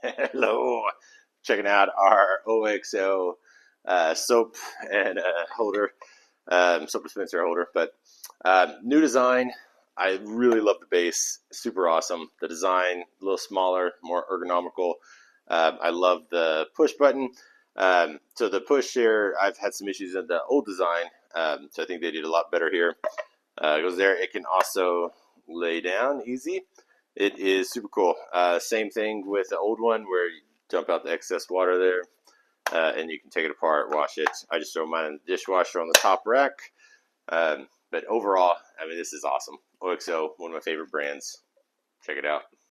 Hello, checking out our OXO soap and holder, soap dispenser holder. But new design. I really love the base. Super awesome. The design, a little smaller, more ergonomical. I love the push button. So the push here, I've had some issues in the old design. So I think they did a lot better here. It goes there. It can also lay down easy. It is super cool. Same thing with the old one where you dump out the excess water there, and you can take it apart, wash it. I just throw mine in the dishwasher on the top rack. But overall, I mean, this is awesome. OXO, one of my favorite brands. Check it out.